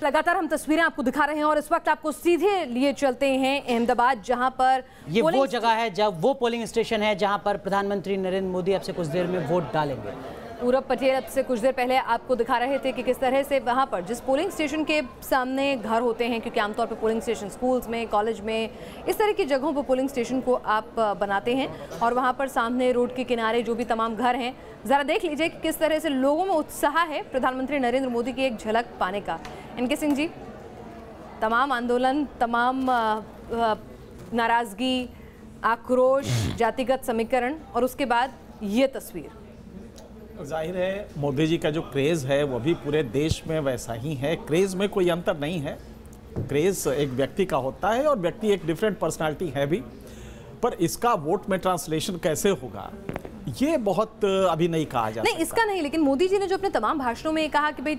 लगातार हम तस्वीरें आपको दिखा रहे हैं और इस वक्त आपको सीधे लिए चलते हैं अहमदाबाद, जहां पर ये वो जगह है, जब वो पोलिंग स्टेशन है जहां पर प्रधानमंत्री नरेंद्र मोदी अब से कुछ देर में वोट डालेंगे। पूरब पटेल अब से कुछ देर पहले आपको दिखा रहे थे कि किस तरह से वहां पर जिस पोलिंग स्टेशन के सामने घर होते हैं, क्योंकि आमतौर पर पोलिंग स्टेशन स्कूल्स में, कॉलेज में, इस तरह की जगहों पर पोलिंग स्टेशन को आप बनाते हैं और वहां पर सामने रोड के किनारे जो भी तमाम घर हैं, ज़रा देख लीजिए कि किस तरह से लोगों में उत्साह है प्रधानमंत्री नरेंद्र मोदी की एक झलक पाने का। इनके सिंह जी, तमाम आंदोलन, तमाम नाराज़गी, आक्रोश, जातिगत समीकरण और उसके बाद ये तस्वीर, जाहिर है मोदी जी का जो क्रेज़ है वो भी पूरे देश में वैसा ही है। क्रेज़ में कोई अंतर नहीं है, क्रेज़ एक व्यक्ति का होता है और व्यक्ति एक डिफरेंट पर्सनालिटी है भी, पर इसका वोट में ट्रांसलेशन कैसे होगा ये बहुत अभी नहीं कहा जा सकता। नहीं, इसका नहीं, लेकिन मोदी जी ने जो अपने तमाम भाषणों में ये कहा कि भाई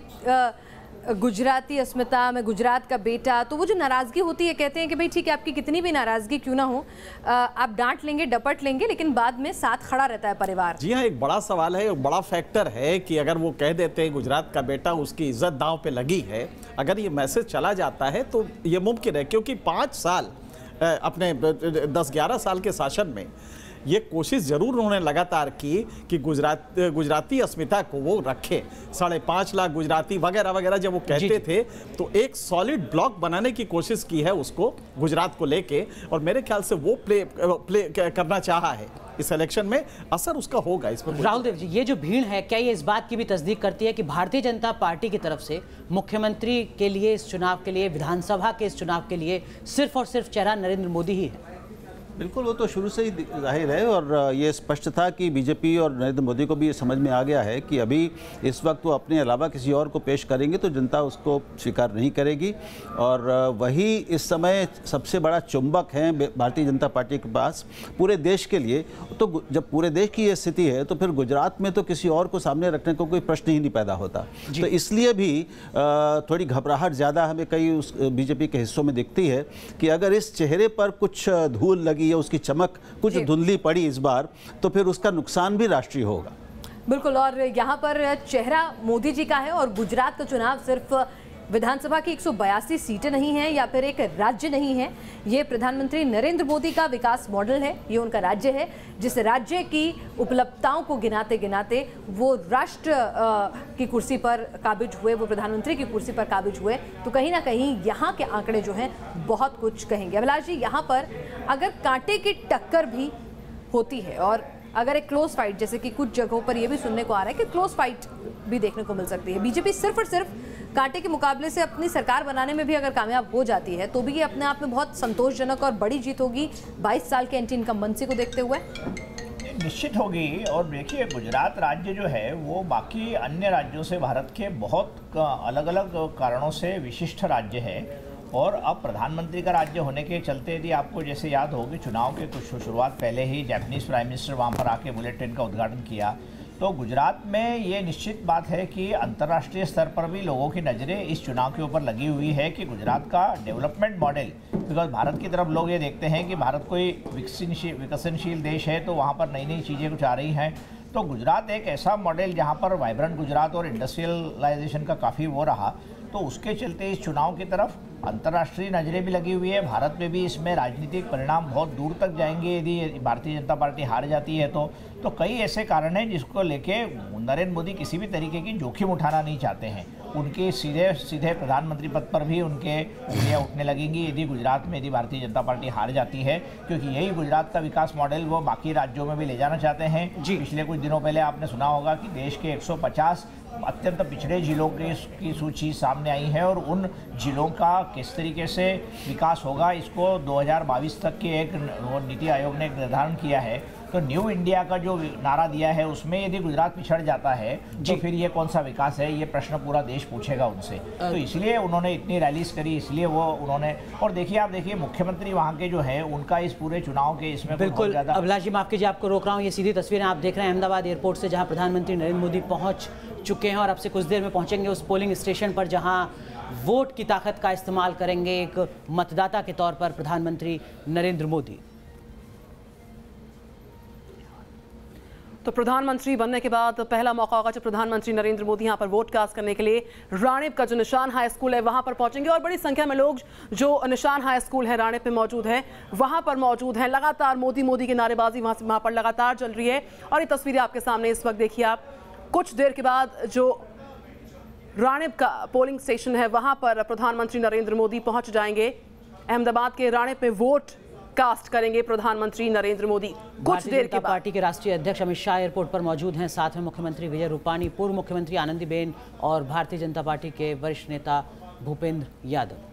गुजराती अस्मिता, मैं गुजरात का बेटा, तो वो जो नाराज़गी होती है, कहते हैं कि भाई ठीक है आपकी कितनी भी नाराज़गी क्यों ना हो, आप डांट लेंगे, डपट लेंगे, लेकिन बाद में साथ खड़ा रहता है परिवार। जी हाँ, एक बड़ा सवाल है, एक बड़ा फैक्टर है कि अगर वो कह देते हैं गुजरात का बेटा, उसकी इज्जत दांव पे लगी है, अगर ये मैसेज चला जाता है तो ये मुमकिन है, क्योंकि 5 साल अपने 10-11 साल के शासन में ये कोशिश जरूर उन्होंने लगातार की कि गुजराती अस्मिता को वो रखे। 5.5 लाख गुजराती वगैरह वगैरह जब वो कहते थे तो एक सॉलिड ब्लॉक बनाने की कोशिश की है उसको गुजरात को लेके, और मेरे ख्याल से वो प्ले करना चाहा है इस इलेक्शन में। असर उसका होगा इस पर। राहुल देव जी, ये जो भीड़ है, क्या ये इस बात की भी तस्दीक करती है कि भारतीय जनता पार्टी की तरफ से मुख्यमंत्री के लिए इस चुनाव के लिए, विधानसभा के इस चुनाव के लिए सिर्फ और सिर्फ चेहरा नरेंद्र मोदी ही है? बिल्कुल, वो तो शुरू से ही जाहिर है और ये स्पष्ट था कि बीजेपी और नरेंद्र मोदी को भी ये समझ में आ गया है कि अभी इस वक्त वो अपने अलावा किसी और को पेश करेंगे तो जनता उसको स्वीकार नहीं करेगी, और वही इस समय सबसे बड़ा चुंबक है भारतीय जनता पार्टी के पास पूरे देश के लिए। तो जब पूरे देश की ये स्थिति है तो फिर गुजरात में तो किसी और को सामने रखने को कोई प्रश्न ही नहीं पैदा होता। तो इसलिए भी थोड़ी घबराहट ज़्यादा हमें कई उस बीजेपी के हिस्सों में दिखती है कि अगर इस चेहरे पर कुछ धूल लगी, उसकी चमक कुछ धुंधली पड़ी इस बार, तो फिर उसका नुकसान भी राष्ट्रीय होगा। बिल्कुल, और यहाँ पर चेहरा मोदी जी का है और गुजरात का चुनाव सिर्फ विधानसभा की 182 सीटें नहीं हैं या फिर एक राज्य नहीं है, ये प्रधानमंत्री नरेंद्र मोदी का विकास मॉडल है, ये उनका राज्य है, जिस राज्य की उपलब्धताओं को गिनाते गिनाते वो राष्ट्र की कुर्सी पर काबिज हुए, वो प्रधानमंत्री की कुर्सी पर काबिज हुए। तो कहीं ना कहीं यहाँ के आंकड़े जो हैं बहुत कुछ कहेंगे। अभिलाष जी, यहाँ पर अगर कांटे की टक्कर भी होती है और अगर एक क्लोज फाइट, जैसे कि कुछ जगहों पर यह भी सुनने को आ रहा है कि क्लोज फाइट भी देखने को मिल सकती है, बीजेपी सिर्फ और सिर्फ कांटे के मुकाबले से अपनी सरकार बनाने में भी अगर कामयाब हो जाती है तो भी ये अपने आप में बहुत संतोषजनक और बड़ी जीत होगी 22 साल के एंटी इनकम्बेंसी को देखते हुए। निश्चित होगी। और देखिए, गुजरात राज्य जो है वो बाकी अन्य राज्यों से भारत के बहुत अलग अलग कारणों से विशिष्ट राज्य है, और अब प्रधानमंत्री का राज्य होने के चलते यदि आपको जैसे याद होगी चुनाव के कुछ शुरुआत पहले ही जापानीज प्राइम मिनिस्टर वहाँ पर आके बुलेट ट्रेन का उद्घाटन किया, तो गुजरात में ये निश्चित बात है कि अंतर्राष्ट्रीय स्तर पर भी लोगों की नज़रें इस चुनाव के ऊपर लगी हुई है कि गुजरात का डेवलपमेंट मॉडल, बिकॉज भारत की तरफ लोग ये देखते हैं कि भारत कोई विकसनशील देश है तो वहाँ पर नई नई चीज़ें कुछ आ रही हैं, तो गुजरात एक ऐसा मॉडल जहाँ पर वाइब्रेंट गुजरात और इंडस्ट्रियलाइजेशन का काफ़ी वो रहा, तो उसके चलते इस चुनाव की तरफ अंतर्राष्ट्रीय नज़रें भी लगी हुई है। भारत में भी इसमें राजनीतिक परिणाम बहुत दूर तक जाएंगे यदि भारतीय जनता पार्टी हार जाती है तो कई ऐसे कारण हैं जिसको लेके नरेंद्र मोदी किसी भी तरीके की जोखिम उठाना नहीं चाहते हैं। उनके सीधे प्रधानमंत्री पद पर भी उनके उंगलियां उठने लगेंगी यदि गुजरात में यदि भारतीय जनता पार्टी हार जाती है, क्योंकि यही गुजरात का विकास मॉडल वो बाकी राज्यों में भी ले जाना चाहते हैं। पिछले कुछ दिनों पहले आपने सुना होगा कि देश के 150 अत्यंत पिछड़े जिलों की सूची सामने आई है और उन जिलों का किस तरीके से विकास होगा इसको 2022 तक के एक नीति आयोग ने एक निर्धारण किया है। तो न्यू इंडिया का जो नारा दिया है उसमें यदि गुजरात पिछड़ जाता है तो फिर ये कौन सा विकास है, ये प्रश्न पूरा देश पूछेगा उनसे। तो इसलिए उन्होंने इतनी रैलीज करी, इसलिए वो उन्होंने, और देखिए आप देखिए मुख्यमंत्री वहाँ के जो है उनका इस पूरे चुनाव के इसमें बिल्कुल। अभिलाष जी, माफ कीजिए, आपको रोक रहा हूँ, ये सीधी तस्वीरें आप देख रहे हैं अहमदाबाद एयरपोर्ट से, जहाँ प्रधानमंत्री नरेंद्र मोदी पहुँच चुके हैं और अब से कुछ देर में पहुँचेंगे उस पोलिंग स्टेशन पर जहाँ वोट की ताकत का इस्तेमाल करेंगे एक मतदाता के तौर पर प्रधानमंत्री नरेंद्र मोदी। तो प्रधानमंत्री बनने के बाद पहला मौका होगा जब प्रधानमंत्री नरेंद्र मोदी यहां पर वोट कास्ट करने के लिए राणिप का जो निशान हाई स्कूल है वहां पर पहुंचेंगे और बड़ी संख्या में लोग जो निशान हाई स्कूल है राणिप में मौजूद है वहां पर मौजूद हैं। लगातार मोदी मोदी की नारेबाजी वहां पर लगातार चल रही है और ये तस्वीरें आपके सामने इस वक्त देखिए आप। कुछ देर के बाद जो राणिप का पोलिंग स्टेशन है वहां पर प्रधानमंत्री नरेंद्र मोदी पहुंच जाएंगे। अहमदाबाद के राणिप में वोट कास्ट करेंगे प्रधानमंत्री नरेंद्र मोदी। कुछ देर के बाद पार्टी के राष्ट्रीय अध्यक्ष अमित शाह एयरपोर्ट पर मौजूद हैं, साथ में मुख्यमंत्री विजय रूपाणी, पूर्व मुख्यमंत्री आनंदीबेन और भारतीय जनता पार्टी के वरिष्ठ नेता भूपेंद्र यादव।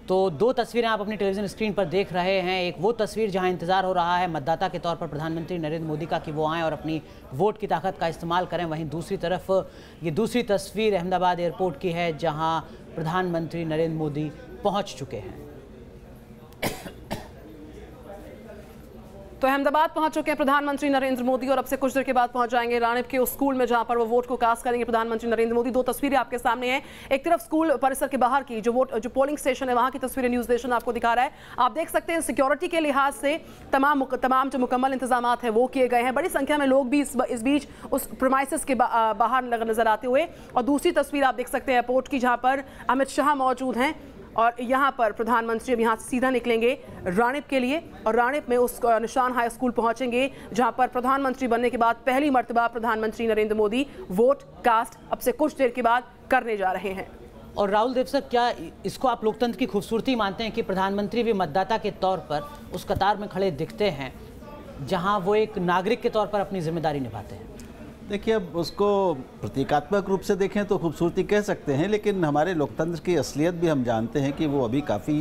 तो दो तस्वीरें आप अपनी टेलीविजन स्क्रीन पर देख रहे हैं। एक वो तस्वीर जहां इंतजार हो रहा है मतदाता के तौर पर प्रधानमंत्री नरेंद्र मोदी का कि वो आएँ और अपनी वोट की ताकत का इस्तेमाल करें। वहीं दूसरी तरफ ये दूसरी तस्वीर अहमदाबाद एयरपोर्ट की है जहां प्रधानमंत्री नरेंद्र मोदी पहुंच चुके हैं। तो अहमदाबाद पहुंच चुके हैं प्रधानमंत्री नरेंद्र मोदी और अब से कुछ देर के बाद पहुंच जाएंगे राणिप के उस स्कूल में जहां पर वो वोट को कास्ट करेंगे प्रधानमंत्री नरेंद्र मोदी। दो तस्वीरें आपके सामने हैं, एक तरफ स्कूल परिसर के बाहर की जो पोलिंग स्टेशन है वहां की तस्वीरें न्यूज नेशन आपको दिखा रहा है। आप देख सकते हैं सिक्योरिटी के लिहाज से तमाम जो मुकम्मल इंतजाम है वो किए गए हैं। बड़ी संख्या में लोग भी इस बीच उस प्रीमाइसेस के बाहर नजर आते हुए। और दूसरी तस्वीर आप देख सकते हैं एयरपोर्ट की जहां पर अमित शाह मौजूद हैं और यहाँ पर प्रधानमंत्री अब यहाँ से सीधा निकलेंगे राणिप के लिए और राणिप में उस निशान हाई स्कूल पहुँचेंगे जहाँ पर प्रधानमंत्री बनने के बाद पहली मर्तबा प्रधानमंत्री नरेंद्र मोदी वोट कास्ट अब से कुछ देर के बाद करने जा रहे हैं। और राहुल देव सर, क्या इसको आप लोकतंत्र की खूबसूरती मानते हैं कि प्रधानमंत्री भी मतदाता के तौर पर उस कतार में खड़े दिखते हैं जहाँ वो एक नागरिक के तौर पर अपनी जिम्मेदारी निभाते हैं? देखिए, अब उसको प्रतीकात्मक रूप से देखें तो खूबसूरती कह सकते हैं, लेकिन हमारे लोकतंत्र की असलियत भी हम जानते हैं कि वो अभी काफ़ी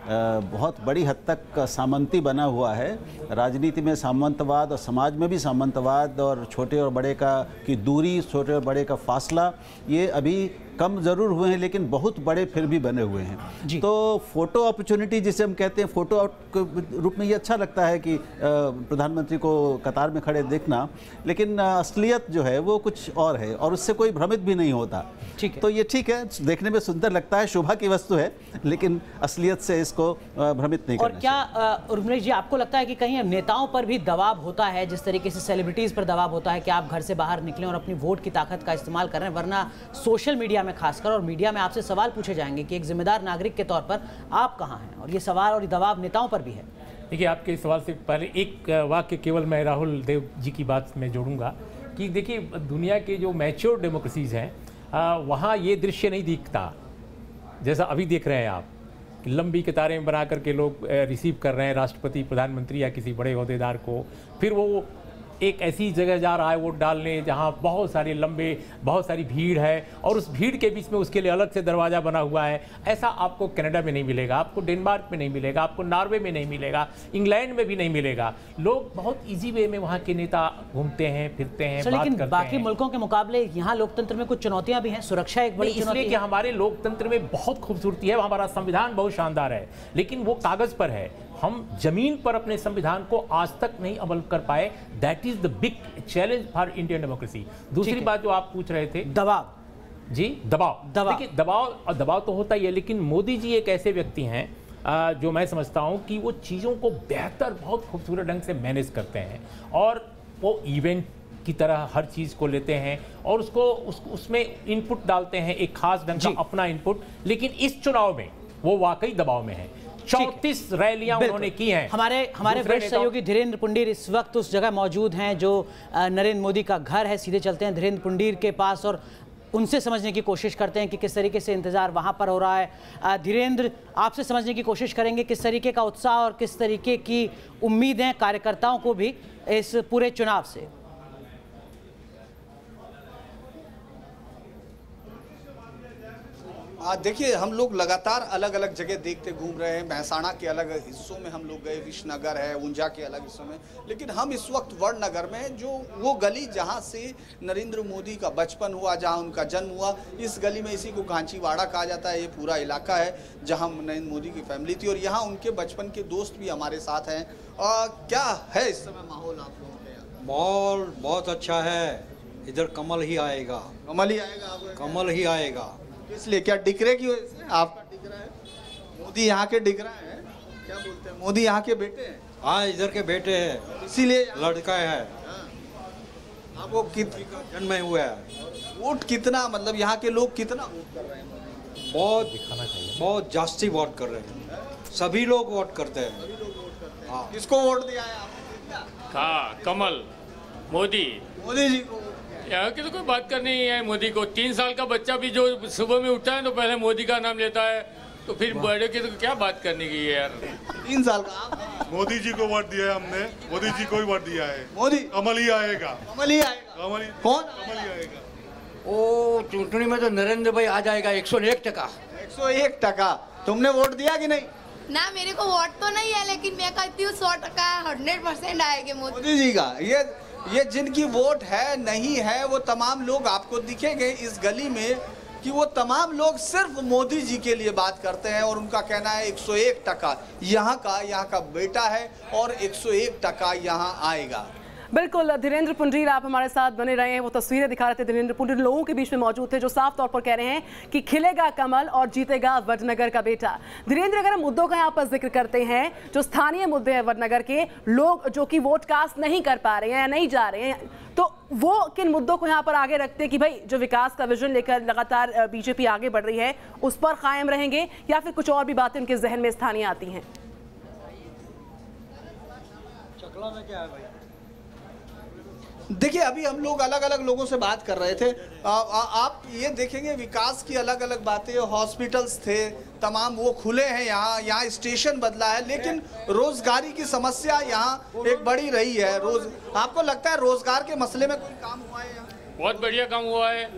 बहुत बड़ी हद तक सामंती बना हुआ है। राजनीति में सामंतवाद और समाज में भी सामंतवाद और छोटे और बड़े की दूरी, छोटे और बड़े का फासला, ये अभी कम ज़रूर हुए हैं लेकिन बहुत बड़े फिर भी बने हुए हैं। तो फोटो अपॉर्चुनिटी जिसे हम कहते हैं, फोटो के रूप में ये अच्छा लगता है कि प्रधानमंत्री को कतार में खड़े देखना, लेकिन असलियत जो है वो कुछ और है और उससे कोई भ्रमित भी नहीं होता। ठीक है, तो ये ठीक है, देखने में सुंदर लगता है, शोभा की वस्तु है, लेकिन असलियत से इसको भ्रमित नहीं करना। और क्या उर्मिलेश जी, आपको लगता है कि कहीं नेताओं पर भी दबाव होता है, जिस तरीके से सेलिब्रिटीज़ पर दबाव होता है कि आप घर से बाहर निकलें और अपनी वोट की ताकत का इस्तेमाल करें, वरना सोशल मीडिया में खासकर और मीडिया में आपसे सवाल पूछे जाएंगे कि एक जिम्मेदार नागरिक के तौर पर आप कहां हैं? और ये सवाल और दबाव नेताओं पर भी है। देखिए, आपके सवाल से पहले एक वाक्य केवल मैं राहुल देव जी की बात में जोड़ूंगा कि देखिए, दुनिया के जो मैच्योर डेमोक्रेसीज हैं वहाँ ये दृश्य नहीं दिखता जैसा अभी देख रहे हैं आप। लंबी कतारें बना करके लोग रिसीव कर रहे हैं राष्ट्रपति, प्रधानमंत्री या किसी बड़े ओहदेदार को, फिर वो एक ऐसी जगह जा रहा है वोट डालने जहां बहुत सारी भीड़ है और उस भीड़ के बीच में उसके लिए अलग से दरवाज़ा बना हुआ है। ऐसा आपको कनाडा में नहीं मिलेगा, आपको डेनमार्क में नहीं मिलेगा, आपको नॉर्वे में नहीं मिलेगा, इंग्लैंड में भी नहीं मिलेगा। लोग बहुत इजी वे में वहाँ के नेता घूमते हैं, फिरते हैं, बात लेकिन करते बाकी हैं। मुल्कों के मुकाबले यहाँ लोकतंत्र में कुछ चुनौतियाँ भी हैं। सुरक्षा एक बड़ी इसलिए कि हमारे लोकतंत्र में बहुत खूबसूरती है, हमारा संविधान बहुत शानदार है, लेकिन वो कागज पर है। हम जमीन पर अपने संविधान को आज तक नहीं अमल कर पाए। That is the big challenge for Indian democracy. दूसरी बात जो आप पूछ रहे थे, दबाव। जी, दबाव। देखिए, दबाव तो होता ही है, लेकिन मोदी जी एक ऐसे व्यक्ति हैं जो मैं समझता हूं कि वो चीज़ों को बेहतर, बहुत खूबसूरत ढंग से मैनेज करते हैं और वो इवेंट की तरह हर चीज़ को लेते हैं और उसमें इनपुट डालते हैं, एक खास ढंग का अपना इनपुट। लेकिन इस चुनाव में वो वाकई दबाव में है। 34 रैलियां उन्होंने की हैं। हमारे वरिष्ठ सहयोगी धीरेन्द्र पुंडीर इस वक्त उस जगह मौजूद हैं जो नरेंद्र मोदी का घर है। सीधे चलते हैं धीरेन्द्र पुंडीर के पास और उनसे समझने की कोशिश करते हैं कि किस तरीके से इंतजार वहां पर हो रहा है। धीरेन्द्र, आपसे समझने की कोशिश करेंगे किस तरीके का उत्साह और किस तरीके की उम्मीदें कार्यकर्ताओं को भी इस पूरे चुनाव से। देखिए, हम लोग लगातार अलग अलग जगह देखते घूम रहे हैं। महसाणा के अलग हिस्सों में हम लोग गए, विश्वनगर है, ऊंझा के अलग हिस्सों में, लेकिन हम इस वक्त वडनगर में, जो वो गली जहां से नरेंद्र मोदी का बचपन हुआ, जहां उनका जन्म हुआ, इस गली में, इसी को घांचीवाड़ा कहा जाता है, ये पूरा इलाका है जहां नरेंद्र मोदी की फैमिली थी और यहाँ उनके बचपन के दोस्त भी हमारे साथ हैं। क्या है इस समय माहौल आप लोगों के यहाँ? माहौल बहुत अच्छा है, इधर कमल ही आएगा। कमल ही आएगा? कमल ही आएगा। इसलिए क्या डिकरे की वजह से? आपका डिकरा है, मोदी यहाँ के डिकरा है, क्या बोलते हैं, मोदी यहाँ के बेटे हैं। हाँ, इधर के बेटे हैं, इसीलिए लड़का है, आपको जन्म हुआ है। वोट कितना, मतलब यहाँ के लोग कितना वोट कर रहे हैं? बहुत जास्ती वोट कर रहे हैं, सभी लोग वोट करते हैं। हाँ, किसको वोट दिया है आपने? हाँ, कमल, मोदी जी को। यहाँ की तो कोई बात करनी ही है। मोदी को 3 साल का बच्चा भी जो सुबह में उठता है तो पहले मोदी का नाम लेता है, तो फिर बड़े की तो क्या बात करने की है यार। 3 साल का आपने? मोदी जी को वोट दिया है हमने, मोदी जी को ही वोट दिया है। मोदी कमल ही आएगा, कमल ही आएगा। कमल ही, कौन? कमल ही आएगा। ओ चुनाव में तो नरेंद्र भाई आ जाएगा 101%। 101%। तुमने वोट दिया कि नहीं? ना, मेरे को वोट तो नहीं है, लेकिन मैं कहती हूँ 100% 100% आएंगे मोदी जी का। ये जिनकी वोट है नहीं है, वो तमाम लोग आपको दिखेंगे इस गली में कि वो तमाम लोग सिर्फ मोदी जी के लिए बात करते हैं और उनका कहना है 101% यहाँ का बेटा है और 101% यहाँ आएगा। बिल्कुल, धीरेन्द्र पुंडरीर आप हमारे साथ बने रहे हैं। वो तस्वीरें दिखा रहे थे, धीरेन्द्र पुंडरीर लोगों के बीच में मौजूद थे जो साफ तौर पर कह रहे हैं कि खिलेगा कमल और जीतेगा वडनगर का बेटा। धीरेन्द्र, अगर हम मुद्दों का यहाँ पर जिक्र करते हैं, जो स्थानीय मुद्दे हैं वडनगर के, लोग जो कि वोट कास्ट नहीं कर पा रहे हैं या नहीं जा रहे हैं, तो वो किन मुद्दों को यहाँ पर आगे रखते हैं कि भाई जो विकास का विजन लेकर लगातार बीजेपी आगे बढ़ रही है उस पर कायम रहेंगे, या फिर कुछ और भी बातें उनके जहन में स्थानीय आती हैं? चकला में क्या है भाई? देखिए, अभी हम लोग अलग अलग लोगों से बात कर रहे थे। आप ये देखेंगे विकास की अलग अलग बातें, हॉस्पिटल्स थे तमाम वो खुले हैं, यहाँ स्टेशन बदला है, लेकिन रोजगारी की समस्या यहाँ एक बड़ी रही है। आपको लगता है रोजगार के मसले में कोई काम हुआ है यहाँ? बहुत बढ़िया काम हुआ है।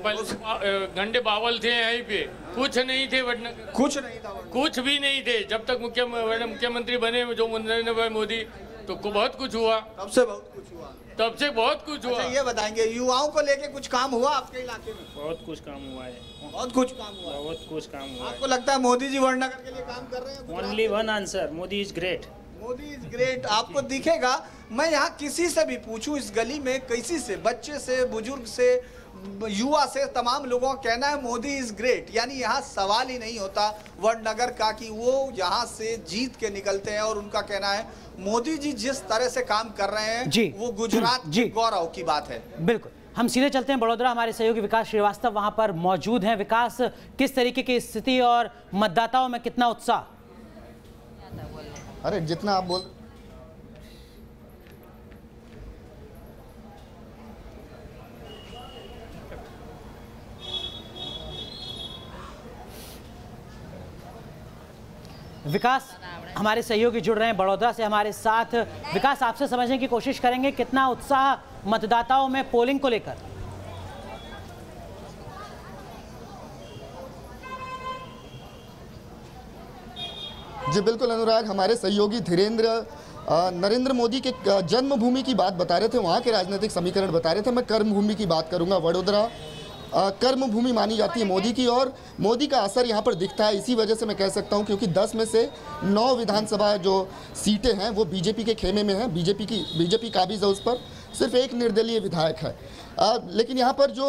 गंडे बावल थे यहीं पे, कुछ नहीं थे वडनगर, कुछ नहीं था, कुछ भी नहीं थे जब तक मुख्यमंत्री बने जो नरेंद्र भाई मोदी, तो बहुत कुछ हुआ। तब से बहुत कुछ हुआ। तब से बहुत कुछ हुआ। अच्छा, ये बताएंगे युवाओं को लेके कुछ काम हुआ आपके इलाके में? बहुत कुछ काम हुआ है। बहुत कुछ काम हुआ। बहुत कुछ काम हुआ। आपको लगता है मोदी जी वडनगर के लिए काम कर रहे हैं? Only one answer, Modi is great. Modi is great. आपको दिखेगा, मैं यहाँ किसी से भी पूछूं इस गली में, किसी से, बच्चे से, बुजुर्ग से, युवा से, तमाम लोगों का कहना है मोदी इज ग्रेट। यानी यहाँ सवाल ही नहीं होता वडनगर का कि वो यहाँ से जीत के निकलते हैं, और उनका कहना है मोदी जी जिस तरह से काम कर रहे हैं वो गुजरात के गौरव की बात है। बिल्कुल, हम सीधे चलते हैं बड़ौदा। हमारे सहयोगी विकास श्रीवास्तव वहां पर मौजूद हैं। विकास, किस तरीके की स्थिति और मतदाताओं में कितना उत्साह? अरे जितना आप बोल, विकास, हमारे सहयोगी जुड़ रहे हैं बड़ौदा से हमारे साथ। विकास, आपसे समझने की कोशिश करेंगे कितना उत्साह मतदाताओं में पोलिंग को लेकर? जी बिल्कुल अनुराग, हमारे सहयोगी धीरेन्द्र नरेंद्र मोदी के जन्मभूमि की बात बता रहे थे, वहाँ के राजनीतिक समीकरण बता रहे थे। मैं कर्मभूमि की बात करूँगा। वडोदरा कर्मभूमि मानी जाती है मोदी की, और मोदी का असर यहाँ पर दिखता है। इसी वजह से मैं कह सकता हूँ, क्योंकि 10 में से 9 विधानसभा जो सीटें हैं वो बीजेपी के खेमे में हैं। बीजेपी काबिज है उस पर, सिर्फ एक निर्दलीय विधायक है। लेकिन यहाँ पर जो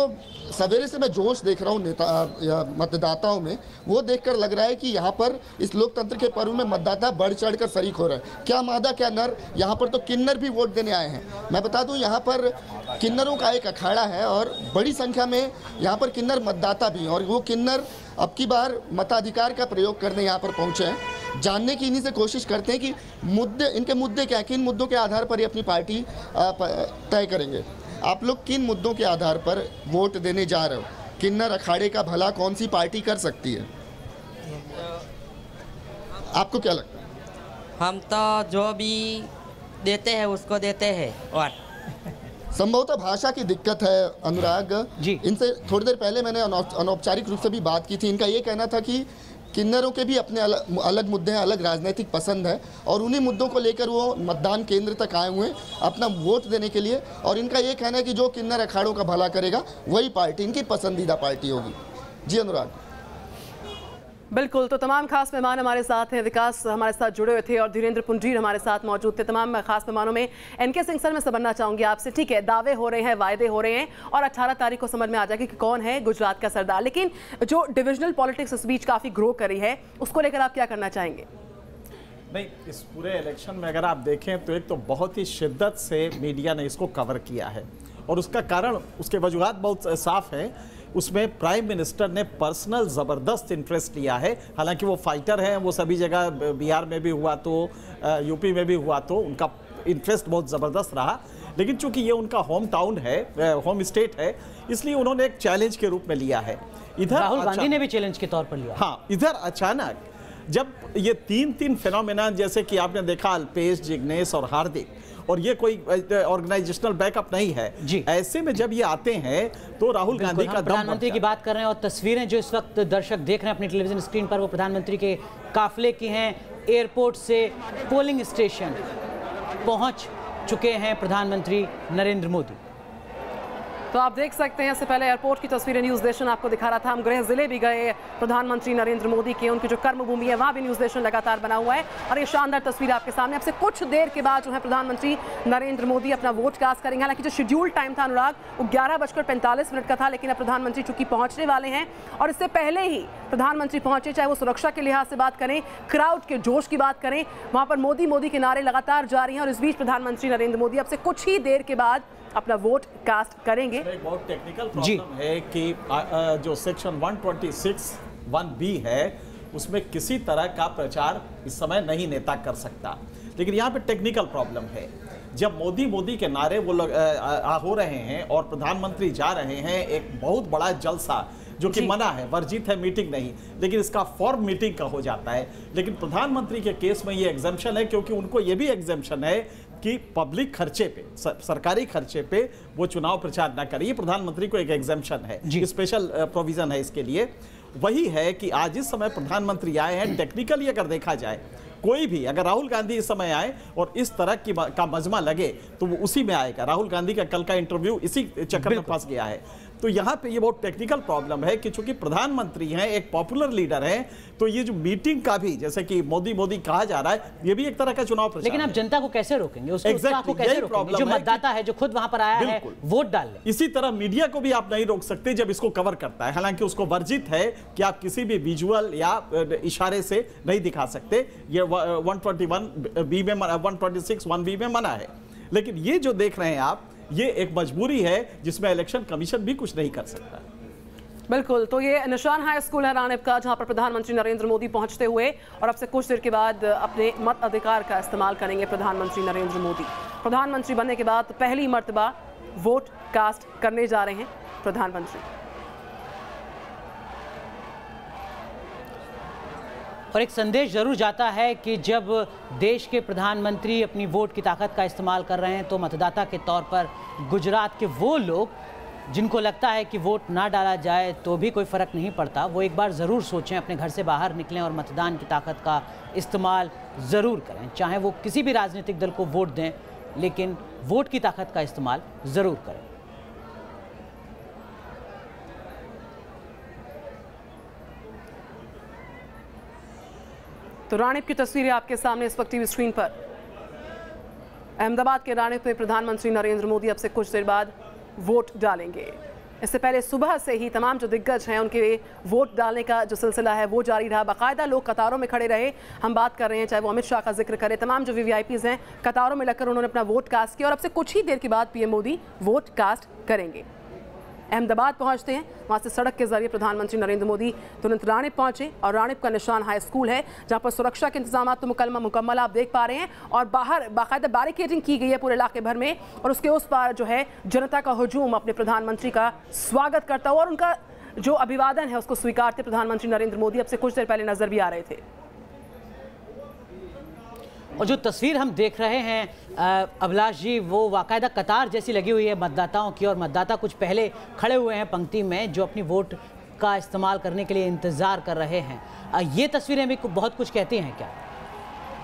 सवेरे से मैं जोश देख रहा हूँ मतदाताओं में, वो देखकर लग रहा है कि यहाँ पर इस लोकतंत्र के पर्व में मतदाता बढ़ चढ़ कर शरीक हो रहे हैं। क्या मादा क्या नर, यहाँ पर तो किन्नर भी वोट देने आए हैं। मैं बता दूँ, यहाँ पर किन्नरों का एक अखाड़ा है और बड़ी संख्या में यहाँ पर किन्नर मतदाता भी हैं, और वो किन्नर अब की बार मताधिकार का प्रयोग करने यहाँ पर पहुँचे हैं। जानने की इन्हीं से कोशिश करते हैं कि इनके मुद्दे क्या, किन मुद्दों के आधार पर ये अपनी पार्टी तय करेंगे। आप लोग किन मुद्दों के आधार पर वोट देने जा रहे हो? किन्नर अखाड़े का भला कौन सी पार्टी कर सकती है? आपको क्या लगता है? हम तो जो भी देते हैं उसको देते हैं। और संभवतः भाषा की दिक्कत है अनुराग जी। इनसे थोड़ी देर पहले मैंने अनौपचारिक रूप से भी बात की थी। इनका ये कहना था कि किन्नरों के भी अपने अलग मुद्दे हैं, अलग राजनीतिक पसंद है, और उन्हीं मुद्दों को लेकर वो मतदान केंद्र तक आए हुए हैं अपना वोट देने के लिए। और इनका ये कहना है कि जो किन्नर अखाड़ों का भला करेगा वही पार्टी इनकी पसंदीदा पार्टी होगी। जी अनुराग। बिल्कुल, तो तमाम खास मेहमान हमारे साथ हैं। विकास हमारे साथ जुड़े हुए थे और धीरेन्द्र पुंडरीर हमारे साथ मौजूद थे। तमाम खास मेहमानों में एनके सिंह सर, मैं समझना चाहूंगी आपसे, ठीक है दावे हो रहे हैं, वायदे हो रहे हैं, और 18 तारीख को समझ में आ जाएगी कि कौन है गुजरात का सरदार, लेकिन जो डिविजनल पॉलिटिक्स इस बीच काफ़ी ग्रो करी है, उसको लेकर आप क्या करना चाहेंगे? नहीं, इस पूरे इलेक्शन में अगर आप देखें तो एक तो बहुत ही शिद्दत से मीडिया ने इसको कवर किया है और उसका कारण, उसके वजूहात बहुत साफ है। उसमें प्राइम मिनिस्टर ने पर्सनल ज़बरदस्त इंटरेस्ट लिया है। हालांकि वो फाइटर हैं, वो सभी जगह, बिहार में भी हुआ तो यूपी में भी हुआ तो उनका इंटरेस्ट बहुत ज़बरदस्त रहा, लेकिन चूंकि ये उनका होम टाउन है, होम स्टेट है, इसलिए उन्होंने एक चैलेंज के रूप में लिया है। इधर राहुल गांधी ने भी चैलेंज के तौर पर लिया। हाँ, इधर अचानक जब ये तीन फिनोमेना, जैसे कि आपने देखा अल्पेश, जिग्नेश और हार्दिक, और ये कोई ऑर्गेनाइजेशनल बैकअप नहीं है जी, ऐसे में जब ये आते हैं तो राहुल गांधी का प्रधानमंत्री की बात कर रहे हैं और तस्वीरें जो इस वक्त दर्शक देख रहे हैं अपनी टेलीविजन स्क्रीन पर वो प्रधानमंत्री के काफिले की हैं। एयरपोर्ट से पोलिंग स्टेशन पहुंच चुके हैं प्रधानमंत्री नरेंद्र मोदी। तो आप देख सकते हैं, इससे पहले एयरपोर्ट की तस्वीरें न्यूज़ नेशन आपको दिखा रहा था। हम गृह जिले भी गए प्रधानमंत्री नरेंद्र मोदी के, उनकी जो कर्मभूमि है वहाँ भी न्यूज़ नेशन लगातार बना हुआ है और ये शानदार तस्वीर आपके सामने। अब से कुछ देर के बाद जो है प्रधानमंत्री नरेंद्र मोदी अपना वोट कास्ट करेंगे। हालांकि जो शेड्यूल टाइम था अनुराग, वो 11:45 का था, लेकिन अब प्रधानमंत्री चूंकि पहुंचने वाले हैं और इससे पहले ही प्रधानमंत्री पहुंचे, चाहे वो सुरक्षा के लिहाज से बात करें, क्राउड के जोश की बात करें, वहाँ पर मोदी मोदी के नारे लगातार जारी हैं और इस बीच प्रधानमंत्री नरेंद्र मोदी अब से कुछ ही देर के बाद अपना वोट कास्ट करेंगे। एक बहुत टेक्निकल प्रॉब्लम है कि जो सेक्शन 126(1)(b है उसमें किसी तरह का प्रचार इस समय नहीं नेता कर सकता, लेकिन यहाँ पे टेक्निकल प्रॉब्लम है। जब मोदी मोदी के नारे वो लोग हो रहे हैं और प्रधानमंत्री जा रहे हैं, एक बहुत बड़ा जलसा जो कि मना है, वर्जित है, मीटिंग नहीं, लेकिन इसका फॉर्म मीटिंग का हो जाता है। लेकिन प्रधानमंत्री के केस में ये एग्जम्पशन है, क्योंकि उनको ये भी एग्जम्पशन है कि पब्लिक खर्चे पे, सरकारी खर्चे पे वो चुनाव प्रचार ना करे। ये प्रधानमंत्री को एक एग्जम्पशन है, स्पेशल प्रोविजन है इसके लिए। वही है कि आज इस समय प्रधानमंत्री आए हैं, टेक्निकली अगर देखा जाए कोई भी, अगर राहुल गांधी इस समय आए और इस तरह की का मजमा लगे तो वो उसी में आएगा। राहुल गांधी का कल का इंटरव्यू इसी चक्कर में फंस गया है। तो यहाँ पे ये बहुत टेक्निकल प्रॉब्लम है कि चूंकि प्रधानमंत्री हैं, एक पॉपुलर लीडर हैं, तो ये जो मीटिंग का भी, जैसे कि मोदी मोदी कहा जा रहा है, ये भी एक तरह का चुनाव प्रचार। लेकिन आप जनता को कैसे रोकेंगे, उसको को कैसे रोकेंगे? जो मतदाता है, जो खुद वहां पर आया है वोट डालने। इसी तरह मीडिया को भी आप नहीं रोक सकते जब इसको कवर करता है। हालांकि उसको वर्जित है कि आप किसी भी विजुअल या इशारे से नहीं दिखा सकते। ये 121(b) में, 126(1)(b) में मना है। लेकिन ये जो देख रहे हैं आप, ये एक मजबूरी है जिसमें इलेक्शन कमीशन भी कुछ नहीं कर सकता। बिल्कुल, तो ये निशान हाई स्कूल है रानीप का, जहां पर प्रधानमंत्री नरेंद्र मोदी पहुंचते हुए और अब से कुछ देर के बाद अपने मत अधिकार का इस्तेमाल करेंगे प्रधानमंत्री नरेंद्र मोदी। प्रधानमंत्री बनने के बाद पहली मर्तबा वोट कास्ट करने जा रहे हैं प्रधानमंत्री। और एक संदेश जरूर जाता है कि जब देश के प्रधानमंत्री अपनी वोट की ताकत का इस्तेमाल कर रहे हैं तो मतदाता के तौर पर गुजरात के वो लोग जिनको लगता है कि वोट ना डाला जाए तो भी कोई फ़र्क नहीं पड़ता, वो एक बार ज़रूर सोचें, अपने घर से बाहर निकलें और मतदान की ताकत का इस्तेमाल ज़रूर करें। चाहे वो किसी भी राजनीतिक दल को वोट दें, लेकिन वोट की ताकत का इस्तेमाल ज़रूर करें। तो रानीप की तस्वीरें आपके सामने इस वक्त टीवी स्क्रीन पर। अहमदाबाद के रानीप में प्रधानमंत्री नरेंद्र मोदी अब से कुछ देर बाद वोट डालेंगे। इससे पहले सुबह से ही तमाम जो दिग्गज हैं उनके वोट डालने का जो सिलसिला है वो जारी रहा। बाकायदा लोग कतारों में खड़े रहे। हम बात कर रहे हैं, चाहे वो अमित शाह का जिक्र करें, तमाम जो वीवीआईपीज़ हैं कतारों में लगकर उन्होंने अपना वोट कास्ट किया और अब से कुछ ही देर के बाद पीएम मोदी वोट कास्ट करेंगे। अहमदाबाद पहुंचते हैं, वहां से सड़क के जरिए प्रधानमंत्री नरेंद्र मोदी तुरंत रानीप पहुंचे और रानीप का निशान हाई स्कूल है, जहां पर सुरक्षा के इंतजाम तो मुकम्मल आप देख पा रहे हैं और बाहर बाकायदा बैरिकेडिंग की गई है पूरे इलाके भर में और उसके उस पार जो है जनता का हुजूम अपने प्रधानमंत्री का स्वागत करता हुआ और उनका जो अभिवादन है उसको स्वीकारते प्रधानमंत्री नरेंद्र मोदी अब से कुछ देर पहले नजर भी आ रहे थे। और जो तस्वीर हम देख रहे हैं अभिलाष जी, वो वाकायदा कतार जैसी लगी हुई है मतदाताओं की और मतदाता कुछ पहले खड़े हुए हैं पंक्ति में जो अपनी वोट का इस्तेमाल करने के लिए इंतज़ार कर रहे हैं। ये तस्वीरें भी बहुत कुछ कहती हैं क्या?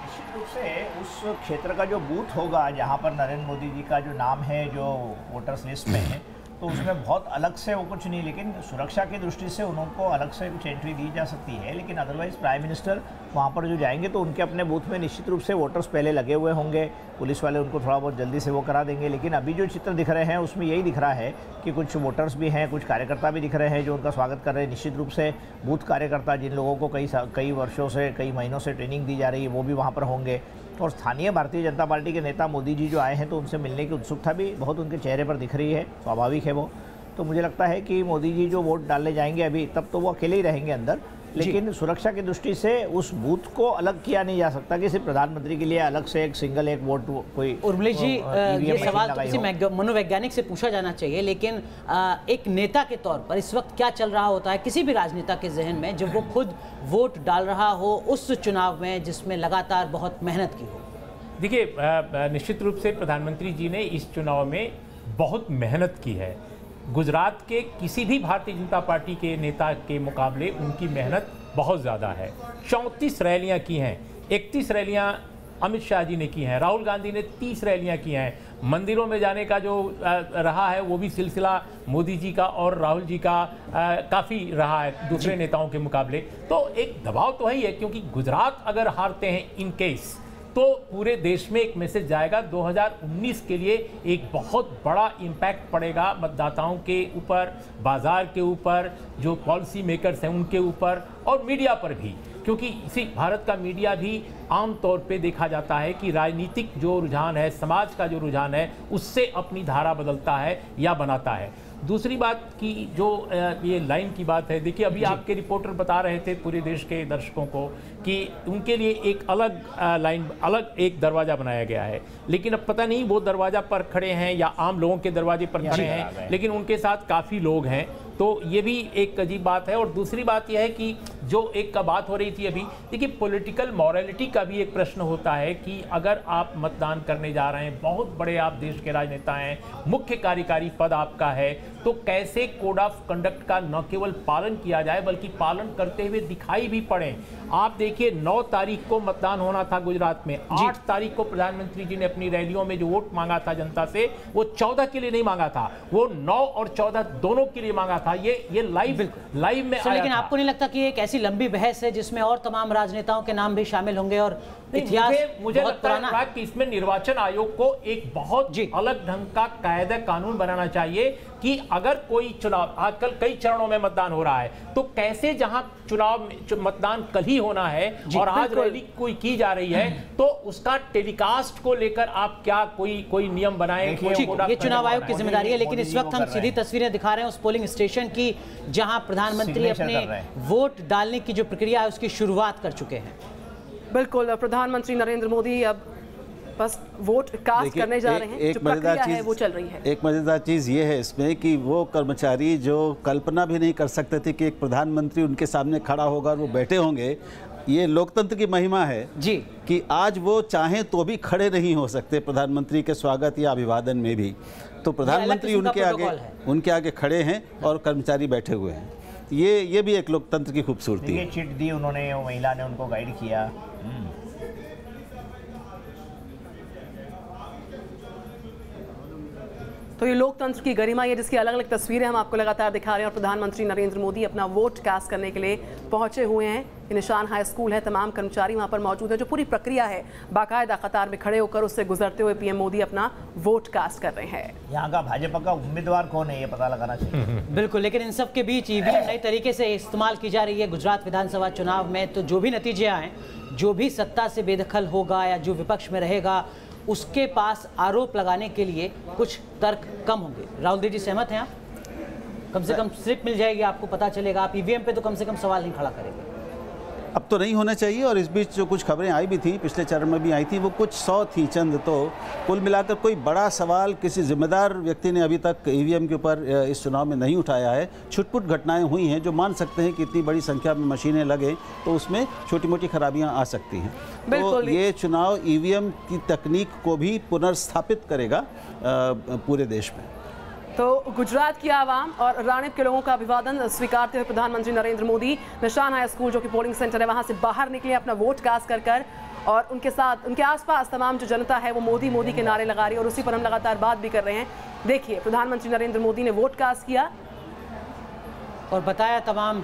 निश्चित रूप से उस क्षेत्र का जो बूथ होगा जहां पर नरेंद्र मोदी जी का जो नाम है जो वोटर्स लिस्ट में है, तो उसमें बहुत अलग से वो कुछ नहीं, लेकिन सुरक्षा की दृष्टि से उनको अलग से कुछ एंट्री दी जा सकती है। लेकिन अदरवाइज़ प्राइम मिनिस्टर वहाँ पर जो जाएंगे तो उनके अपने बूथ में निश्चित रूप से वोटर्स पहले लगे हुए होंगे, पुलिस वाले उनको थोड़ा बहुत जल्दी से वो करा देंगे। लेकिन अभी जो चित्र दिख रहे हैं उसमें यही दिख रहा है कि कुछ वोटर्स भी हैं, कुछ कार्यकर्ता भी दिख रहे हैं जो उनका स्वागत कर रहे हैं। निश्चित रूप से बूथ कार्यकर्ता जिन लोगों को कई वर्षों से, कई महीनों से ट्रेनिंग दी जा रही है, वो भी वहाँ पर होंगे। और स्थानीय भारतीय जनता पार्टी के नेता मोदी जी जो आए हैं तो उनसे मिलने की उत्सुकता भी बहुत उनके चेहरे पर दिख रही है, स्वाभाविक है वो। तो मुझे लगता है कि मोदी जी जो वोट डालने जाएंगे अभी, तब तो वो अकेले ही रहेंगे अंदर, लेकिन सुरक्षा की दृष्टि से उस बूथ को अलग किया नहीं जा सकता कि सिर्फ प्रधानमंत्री के लिए अलग से एक सिंगल एक वोट कोई। उर्मिला जी, ये सवाल तो किसी मनोवैज्ञानिक से पूछा जाना चाहिए, लेकिन एक नेता के तौर पर इस वक्त क्या चल रहा होता है किसी भी राजनेता के जहन में जब वो खुद वोट डाल रहा हो उस चुनाव में जिसमें लगातार बहुत मेहनत की हो? देखिए, निश्चित रूप से प्रधानमंत्री जी ने इस चुनाव में बहुत मेहनत की है। गुजरात के किसी भी भारतीय जनता पार्टी के नेता के मुकाबले उनकी मेहनत बहुत ज़्यादा है। 34 रैलियां की हैं, 31 रैलियां अमित शाह जी ने की हैं, राहुल गांधी ने 30 रैलियां की हैं। मंदिरों में जाने का जो रहा है वो भी सिलसिला मोदी जी का और राहुल जी का काफ़ी रहा है दूसरे नेताओं के मुकाबले। तो एक दबाव तो है ही है, क्योंकि गुजरात अगर हारते हैं इन केस तो पूरे देश में एक मैसेज जाएगा। 2019 के लिए एक बहुत बड़ा इम्पैक्ट पड़ेगा मतदाताओं के ऊपर, बाजार के ऊपर, जो पॉलिसी मेकर्स हैं उनके ऊपर और मीडिया पर भी, क्योंकि इसी भारत का मीडिया भी आम तौर पे देखा जाता है कि राजनीतिक जो रुझान है, समाज का जो रुझान है, उससे अपनी धारा बदलता है या बनाता है। दूसरी बात की जो ये लाइन की बात है, देखिए अभी आपके रिपोर्टर बता रहे थे पूरे देश के दर्शकों को कि उनके लिए एक अलग लाइन, अलग एक दरवाज़ा बनाया गया है, लेकिन अब पता नहीं वो दरवाज़ा पर खड़े हैं या आम लोगों के दरवाजे पर खड़े हैं, लेकिन उनके साथ काफ़ी लोग हैं, तो ये भी एक अजीब बात है। और दूसरी बात यह है कि जो एक का बात हो रही थी अभी, देखिए पॉलिटिकल मॉरलिटी का भी एक प्रश्न होता है कि अगर आप मतदान करने जा रहे हैं, बहुत बड़े आप देश के राजनेता हैं, मुख्य कार्यकारी पद आपका है, तो कैसे कोड ऑफ कंडक्ट का न केवल पालन किया जाए बल्कि पालन करते हुए दिखाई भी पड़े। आप देखिए 9 तारीख को मतदान होना था गुजरात में, 8 तारीख को प्रधानमंत्री जी ने अपनी रैलियों में जो वोट मांगा था जनता से, वो 14 के लिए नहीं मांगा था, वो 9 और 14 दोनों के लिए मांगा था। ये लाइव में आया। लेकिन आपको नहीं लगता कि एक ऐसी लंबी बहस है जिसमें और तमाम राजनेताओं के नाम भी शामिल होंगे और इतिहास मुझे लगता है कि इसमें निर्वाचन आयोग को एक बहुत अलग ढंग का कायदा कानून बनाना चाहिए कि अगर कोई चुनाव, आजकल कई चरणों में मतदान हो रहा है, तो कैसे जहां चुनाव मतदान कल ही होना है और आज रैली कोई की जा रही है, तो उसका टेलीकास्ट को लेकर आप क्या कोई नियम बनाएं? ये चुनाव आयोग की जिम्मेदारी है, लेकिन इस वक्त हम सीधी तस्वीरें दिखा रहे हैं उस पोलिंग स्टेशन की जहां प्रधानमंत्री अपने वोट डालने की जो प्रक्रिया है उसकी शुरुआत कर चुके हैं। बिल्कुल, प्रधानमंत्री नरेंद्र मोदी अब बस वोट कास्ट करने जा रहे हैं। जो प्रक्रिया है वो चल रही है। एक मजेदार चीज़ ये है इसमें कि वो कर्मचारी जो कल्पना भी नहीं कर सकते थे कि एक प्रधानमंत्री उनके सामने खड़ा होगा और वो बैठे होंगे, ये लोकतंत्र की महिमा है जी कि आज वो चाहें तो भी खड़े नहीं हो सकते प्रधानमंत्री के स्वागत या अभिवादन में भी। तो प्रधानमंत्री उनके आगे खड़े हैं और कर्मचारी बैठे हुए हैं। ये भी एक लोकतंत्र की खूबसूरती है। चिट दी उन्होंने, वो महिला ने उनको गाइड किया। तो ये लोकतंत्र की गरिमा है जिसकी अलग अलग तस्वीरें हम आपको लगातार दिखा रहे हैं। और प्रधानमंत्री नरेंद्र मोदी अपना वोट कास्ट करने के लिए पहुंचे हुए हैं। ये निशान हाई स्कूल है, तमाम कर्मचारी वहां पर मौजूद है। जो पूरी प्रक्रिया है, बाकायदा कतार में खड़े होकर उससे गुजरते हुए पीएम मोदी अपना वोट कास्ट कर रहे हैं। यहाँ का भाजपा का उम्मीदवार कौन है ये पता लगाना चाहिए। बिल्कुल, लेकिन इन सब के बीच ईवीएम नई तरीके से इस्तेमाल की जा रही है गुजरात विधानसभा चुनाव में। तो जो भी नतीजे आए, जो भी सत्ता से बेदखल होगा या जो विपक्ष में रहेगा, उसके पास आरोप लगाने के लिए कुछ तर्क कम होंगे। राहुल जी सहमत हैं आप? कम से कम स्लिप मिल जाएगी, आपको पता चलेगा, आप ईवीएम पे तो कम से कम सवाल नहीं खड़ा करेंगे। अब तो नहीं होना चाहिए। और इस बीच जो कुछ खबरें आई भी थी, पिछले चरण में भी आई थी, वो कुछ 100 थी चंद। तो कुल मिलाकर कोई बड़ा सवाल किसी जिम्मेदार व्यक्ति ने अभी तक ईवीएम के ऊपर इस चुनाव में नहीं उठाया है। छुटपुट घटनाएं हुई हैं जो मान सकते हैं कि इतनी बड़ी संख्या में मशीनें लगे तो उसमें छोटी मोटी खराबियां आ सकती हैं। तो ये चुनाव ईवीएम की तकनीक को भी पुनर्स्थापित करेगा पूरे देश में। तो गुजरात की आवाम और राणिप के लोगों का अभिवादन स्वीकारते हुए प्रधानमंत्री नरेंद्र मोदी निशान हाई स्कूल जो कि पोलिंग सेंटर है वहां से बाहर निकले, अपना वोट कास्ट कर और उनके साथ उनके आसपास तमाम जो जनता है वो मोदी मोदी के नारे लगा रही है और उसी पर हम लगातार बात भी कर रहे हैं। देखिए, प्रधानमंत्री नरेंद्र मोदी ने वोट कास्ट किया और बताया तमाम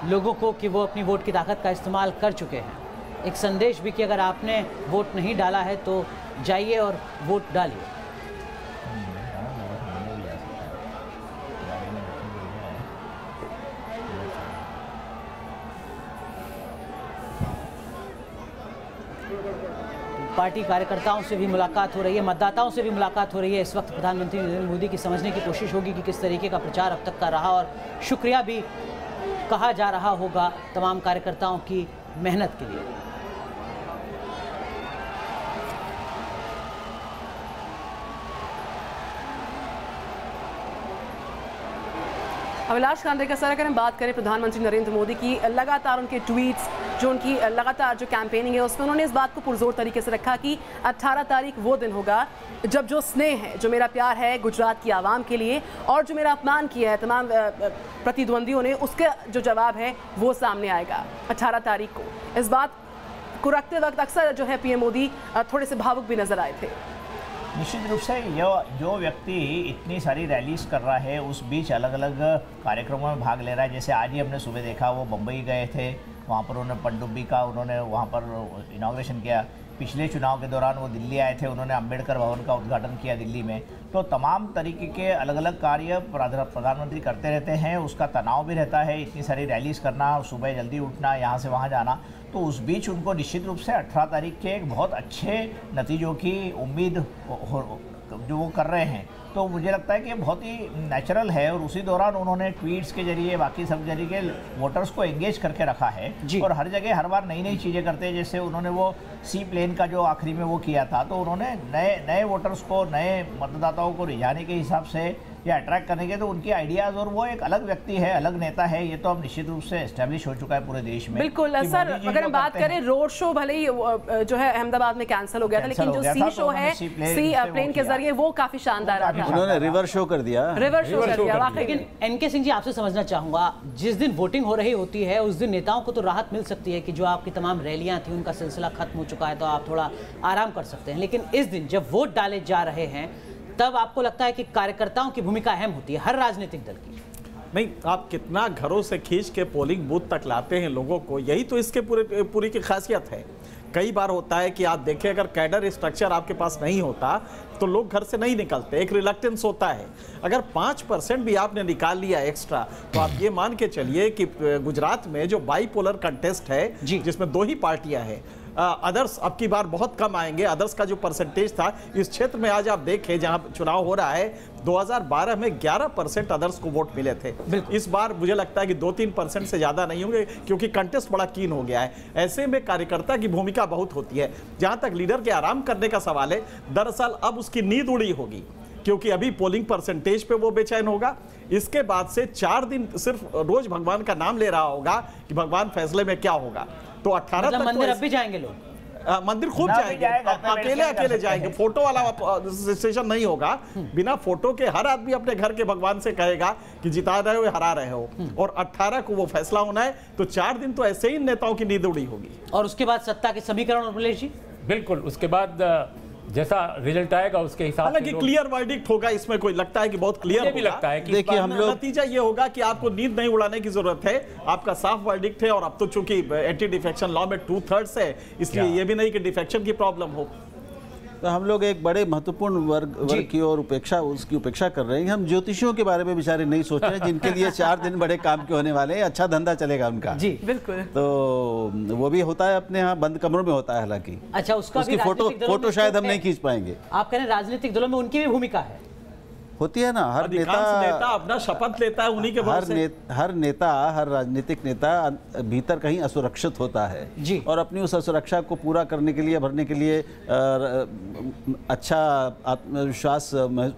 लोगों को कि वो अपनी वोट की ताकत का इस्तेमाल कर चुके हैं। एक संदेश भी कि अगर आपने वोट नहीं डाला है तो जाइए और वोट डालिए। पार्टी कार्यकर्ताओं से भी मुलाकात हो रही है, मतदाताओं से भी मुलाकात हो रही है। इस वक्त प्रधानमंत्री नरेंद्र मोदी की समझने की कोशिश होगी कि किस तरीके का प्रचार अब तक का रहा और शुक्रिया भी कहा जा रहा होगा तमाम कार्यकर्ताओं की मेहनत के लिए। अभिलाष खांडेकर सर, अगर हम बात करें प्रधानमंत्री नरेंद्र मोदी की, लगातार उनके ट्वीट्स, जो उनकी लगातार जो कैंपेनिंग है उसमें उन्होंने इस बात को पुरजोर तरीके से रखा कि 18 तारीख वो दिन होगा जब जो स्नेह है, जो मेरा प्यार है गुजरात की आवाम के लिए और जो मेरा अपमान किया है तमाम प्रतिद्वंदियों ने, उसका जो जवाब है वो सामने आएगा 18 तारीख को। इस बात को रखते वक्त अक्सर जो है पीएम मोदी थोड़े से भावुक भी नजर आए थे। निश्चित रूप से जो व्यक्ति इतनी सारी रैलीज कर रहा है, उस बीच अलग अलग कार्यक्रमों में भाग ले रहा है। जैसे आज ही हमने सुबह देखा वो मुंबई गए थे, वहाँ पर उन्होंने पनडुब्बी का वहाँ पर इनॉग्रेशन किया। पिछले चुनाव के दौरान वो दिल्ली आए थे, उन्होंने अंबेडकर भवन का उद्घाटन किया दिल्ली में। तो तमाम तरीके के अलग अलग कार्य प्रधानमंत्री करते रहते हैं। उसका तनाव भी रहता है, इतनी सारी रैलीज करना, सुबह जल्दी उठना, यहाँ से वहाँ जाना। तो उस बीच उनको निश्चित रूप से 18 तारीख के एक बहुत अच्छे नतीजों की उम्मीद जो वो कर रहे हैं। तो मुझे लगता है कि बहुत ही नेचुरल है और उसी दौरान उन्होंने ट्वीट्स के जरिए, बाकी सब जरिए वोटर्स को एंगेज करके रखा है। और हर जगह हर बार नई नई चीज़ें करते हैं। जैसे उन्होंने वो सी प्लेन का जो आखिरी में वो किया था, तो उन्होंने नए वोटर्स को, नए मतदाताओं को रिझाने के हिसाब से या अट्रैक्ट करने के, तो उनकी आइडियाज़, और वो एक अलग व्यक्ति है, अलग नेता है। ये तो अब निश्चित रूप से एस्टेब्लिश हो चुका है पूरे देश में। बिल्कुल सर, अगर हम बात करें रोड शो, भले ही जो है अहमदाबाद में कैंसिल हो गया था, लेकिन जो सी शो है, सी प्लेन के जरिए, वो काफी शानदार रहा। उन्होंने रिवर शो कर दिया, रिवर शो कर दिया वाकई। लेकिन एनके सिंह जी, आपसे समझना चाहूंगा, जिस दिन वोटिंग हो रही होती है उस दिन नेताओं को तो राहत मिल सकती है कि जो आपकी तमाम रैलियां थी उनका सिलसिला खत्म हो चुका है, तो आप थोड़ा आराम कर सकते हैं। लेकिन इस दिन जब वोट डाले जा रहे हैं तब आपको लगता है कि कार्यकर्ताओं की भूमिका अहम होती है, हर राजनीतिक दल की। नहीं, आप कितना घरों से खींच के पोलिंग बूथ तक लाते हैं लोगों को, यही तो इसके पूरी की खासियत है। कई बार होता है कि आप देखें, अगर कैडर स्ट्रक्चर आपके पास नहीं होता तो लोग घर से नहीं निकलते, एक रिलक्टेंस होता है। अगर 5% भी आपने निकाल लिया एक्स्ट्रा, तो आप ये मान के चलिए कि गुजरात में जो बाईपोलर कंटेस्ट है, जिसमें 2 ही पार्टियां हैं, अदर्स अब की बार बहुत कम आएंगे। अदर्स का जो परसेंटेज था इस क्षेत्र में, आज आप देखें जहां चुनाव हो रहा है, 2012 में 11% अदर्स को वोट मिले थे। इस बार मुझे लगता है कि 2-3% से ज्यादा नहीं होंगे, क्योंकि कंटेस्ट बड़ा कीन हो गया है। ऐसे में कार्यकर्ता की भूमिका बहुत होती है। जहां तक लीडर के आराम करने का सवाल है, दरअसल अब उसकी नींद उड़ी होगी, क्योंकि अभी पोलिंग परसेंटेज पे वो बेचैन होगा। इसके बाद से 4 दिन सिर्फ रोज भगवान का नाम ले रहा होगा कि भगवान फैसले में क्या होगा। तो 18 तक मंदिर अब भी जाएंगे लोग, मंदिर खूब जाएंगे, अकेले जाएंगे। फोटो वाला सेशन नहीं होगा। बिना फोटो के हर आदमी अपने घर के भगवान से कहेगा कि जिता रहे हो या हरा रहे हो, और 18 को वो फैसला होना है। तो 4 दिन तो ऐसे ही नेताओं की नींद उड़ी होगी। और उसके बाद सत्ता के समीकरण, उर्मिलेश जी? बिल्कुल, उसके बाद जैसा रिजल्ट आएगा उसके हिसाब से, हालांकि क्लियर वर्डिक्ट होगा, इसमें कोई लगता है कि बहुत क्लियर भी लगता है कि देखिए हम लोग, नतीजा ये होगा कि आपको नींद नहीं उड़ाने की जरूरत है। आपका साफ वर्डिक्ट है, और अब तो चूंकि एंटी डिफेक्शन लॉ में 2/3 है, इसलिए ये भी नहीं कि डिफेक्शन की प्रॉब्लम हो। तो हम लोग एक बड़े महत्वपूर्ण वर्ग की ओर उसकी उपेक्षा कर रहे हैं। हम ज्योतिषियों के बारे में बेचारे नहीं सोच रहे, जिनके लिए 4 दिन बड़े काम के होने वाले हैं, अच्छा धंधा चलेगा उनका। जी बिल्कुल। तो वो भी होता है अपने यहाँ बंद कमरों में होता है, हालांकि अच्छा उसकी फोटो शायद हम नहीं खींच पाएंगे। आप कह रहे हैं राजनीतिक दलों में उनकी भी भूमिका है, होती है ना। हर नेता अपना शपथ लेता है उन्हीं के भरोसे। हर नेता, हर राजनीतिक नेता भीतर कहीं असुरक्षित होता है जी, और अपनी उस असुरक्षा को पूरा करने के लिए, भरने के लिए, अच्छा आत्मविश्वास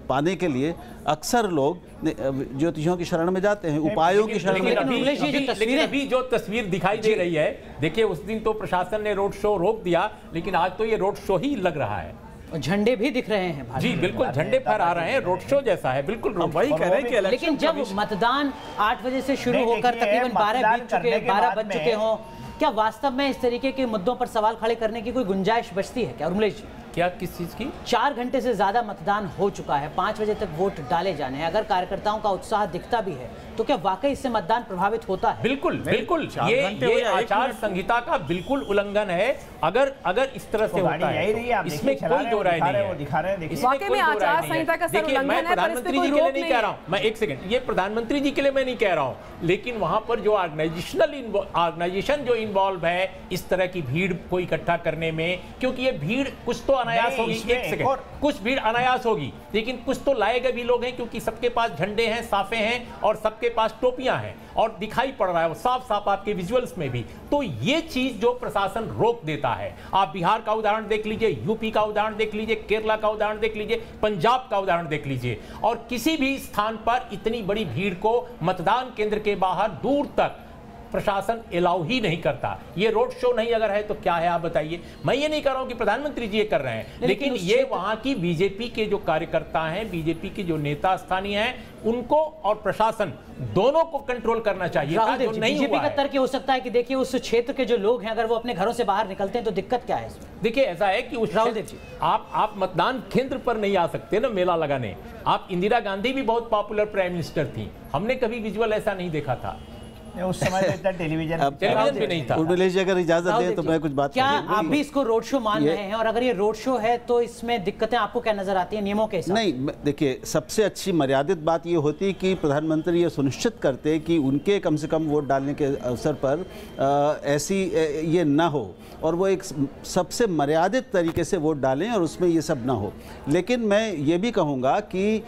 पाने के लिए अक्सर लोग ज्योतिषियों की शरण में जाते हैं, उपायों की शरण में। लेकिन अभी जो तस्वीर दिखाई दे रही है, देखिए उस दिन तो प्रशासन ने रोड शो रोक दिया, लेकिन आज तो ये रोड शो ही लग रहा है। झंडे भी दिख रहे हैं जी, बिल्कुल झंडे फहरा रहे हैं, रोड शो जैसा है, बिल्कुल वही कह रहे हैं कि लेकिन जब मतदान 8 बजे से शुरू होकर तकरीबन 12 बज चुके हों, क्या वास्तव में इस तरीके के मुद्दों पर सवाल खड़े करने की कोई गुंजाइश बचती है क्या उर्मिलेश जी? क्या, किस चीज की? 4 घंटे से ज्यादा मतदान हो चुका है, 5 बजे तक वोट डाले जाने हैं, अगर कार्यकर्ताओं का उत्साह दिखता भी है तो क्या वाकई इससे मतदान प्रभावित होता है? बिल्कुल बिल्कुल, ये आचार संहिता का बिल्कुल उल्लंघन है अगर इस तरह से होता है। इसमें कोई दो राय नहीं है। वाकई में आचार संहिता का देखिए, मैं प्रधानमंत्री जी के लिए नहीं कह रहा हूँ, मैं एक सेकंड, ये प्रधानमंत्री जी के लिए मैं नहीं कह रहा हूँ, लेकिन वहां पर जो ऑर्गेनाइजेशन जो इन्वॉल्व है इस तरह की भीड़ को इकट्ठा करने में, क्योंकि ये भीड़ कुछ तो अनायास होगी, एक सेकंड, कुछ भीड़ अनायास होगी, लेकिन कुछ तो लाए गए भी लोग हैं, क्योंकि सबके पास झंडे हैं, साफे हैं और सबके पास टोपियां हैं और दिखाई पड़ रहा है वो साफ साफ आपके विजुअल्स में भी। तो ये चीज जो प्रशासन रोक देता है, आप बिहार का उदाहरण देख लीजिए, यूपी का उदाहरण देख लीजिए, केरला का उदाहरण देख लीजिए, पंजाब का उदाहरण देख लीजिए, और किसी भी स्थान पर इतनी बड़ी भीड़ को मतदान केंद्र के बाहर दूर तक प्रशासन अलाउ ही नहीं करता। ये रोड शो नहीं अगर है तो क्या है आप बताइए। मैं ये नहीं कर रहा हूं कि प्रधानमंत्री जी ये कर रहे हैं, लेकिन ये वहां की बीजेपी के जो कार्यकर्ता हैं, बीजेपी के जो नेता स्थानीय हैं, उनको और प्रशासन दोनों को कंट्रोल करना चाहिए। बीजेपी का तर्क हो सकता है कि देखिए उस क्षेत्र के जो लोग हैं अगर वो अपने घरों से बाहर निकलते हैं तो दिक्कत क्या है इसमें? देखिए ऐसा है कि उस आप मतदान केंद्र पर नहीं आ सकते ना मेला लगाने। आप इंदिरा गांधी भी बहुत पॉपुलर प्राइम मिनिस्टर थी, हमने कभी विजुअल ऐसा नहीं देखा था। उस समय तो इतना टेलीविजन भी नहीं था। उर्मिलेश जी अगर इजाजत दें तो मैं कुछ बात क्या आप भी इसको रोड शो मान रहे हैं, और अगर ये रोड शो है तो इसमें दिक्कतें आपको क्या नजर आती हैं नियमों के हिसाब? नहीं, देखिए सबसे अच्छी मर्यादित बात ये होती है कि प्रधानमंत्री ये सुनिश्चित करते कि उनके कम से कम वोट डालने के अवसर पर ऐसी ये ना हो, और वो एक सबसे मर्यादित तरीके से वोट डालें और उसमें ये सब ना हो। लेकिन मैं ये भी कहूँगा कि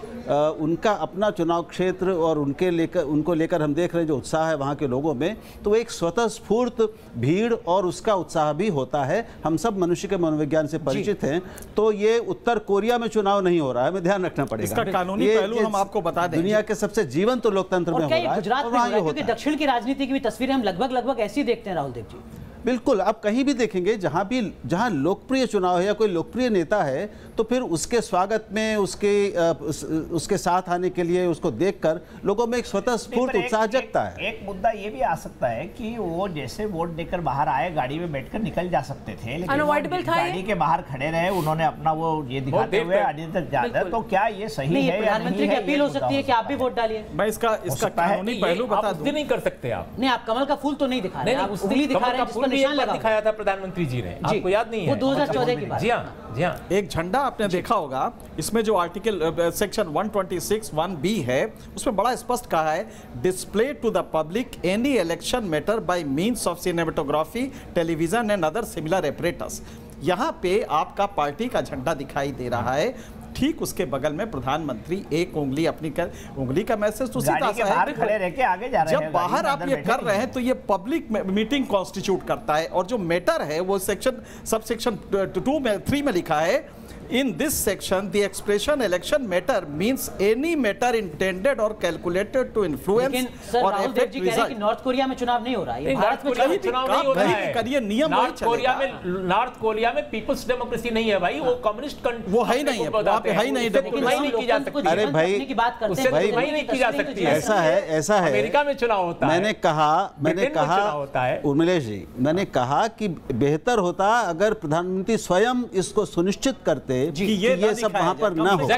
उनका अपना चुनाव क्षेत्र और उनको लेकर हम देख रहे हैं जो उत्साह है वहाँ के लोगों में, तो एक स्वतःस्फूर्त भीड़ और उसका उत्साह भी होता है। हम सब मनुष्य के मनोविज्ञान से परिचित हैं, तो ये उत्तर कोरिया में चुनाव नहीं हो रहा है, हमें ध्यान रखना पड़ेगा। इसका कानूनी पहलू हम आपको बता दें, दुनिया के सबसे जीवंत लोकतंत्र में हो रहा है। गुजरात में हो रहा है, क्योंकि दक्षिण की राजनीति की भी तस्वीरें हम लगभग ऐसी देखते हैं राहुल देव जी। बिल्कुल, आप कहीं भी देखेंगे जहां लोकप्रिय चुनाव है या कोई लोकप्रिय नेता है, तो फिर उसके स्वागत में उसके साथ आने के लिए उसको देखकर लोगों में एक स्वतःस्फूर्त उत्साह जगता है। एक मुद्दा ये भी आ सकता है कि वो जैसे वोट देकर बाहर आए, गाड़ी में बैठकर निकल जा सकते थे, लेकिन गाड़ी के बाहर खड़े रहे, उन्होंने अपना वो ये दिखाते हुए आगे तक जाना, तो क्या ये सही है? प्रधानमंत्री की अपील हो सकती है कि आप भी वोट डालिए। मैं इसका कानूनी पहलू बता दूं। नहीं कर सकते आप। नहीं, आप कमल का फूल तो नहीं दिखा रहे, आप उंगली दिखा रहे हैं, दिखाया था प्रधानमंत्री जी ने, आपको याद नहीं है? वो 2014 की बात। जी हाँ। एक झंडा आपने देखा होगा, इसमें जो आर्टिकल सेक्शन 126(1)(b) है, उसमें बड़ा स्पष्ट कहा है, display to the public any election matter by means of cinematography, television and other similar apparatus. यहाँ पे आपका पार्टी का झंडा दिखाई दे रहा है, ठीक उसके बगल में प्रधानमंत्री एक उंगली अपनी उंगली का मैसेज तो सीधा सा है, खड़े रह के आगे जा रहे हैं। जब बाहर आप ये कर रहे हैं तो ये पब्लिक मीटिंग कॉन्स्टिट्यूट करता है, और जो मैटर है वो सब सेक्शन 3 में लिखा है, In this section, the expression election matter means any matter intended or calculated to influence or affect result. North Korea में चुनाव नहीं हो रहा है, भारत में चुनाव नहीं हो रहा है। करिए नियम नॉर्थ कोरिया में पीपल्स डेमोक्रेसी नहीं है भाई, वो कम्युनिस्ट वो है ही नहीं है, वहाँ पे है ही नहीं डेमोक्रेसी। नहीं की जा सकती। अरे भाई, उससे नहीं की जा सकती है। ऐसा है। अमेरिका में चुनाव होता है। मैंने कहा उर्मिलेश जी, मैंने कहा कि बेहतर होता अगर प्रधानमंत्री स्वयं इसको सुनिश्चित करते कि ये सब वहां पर ना हो।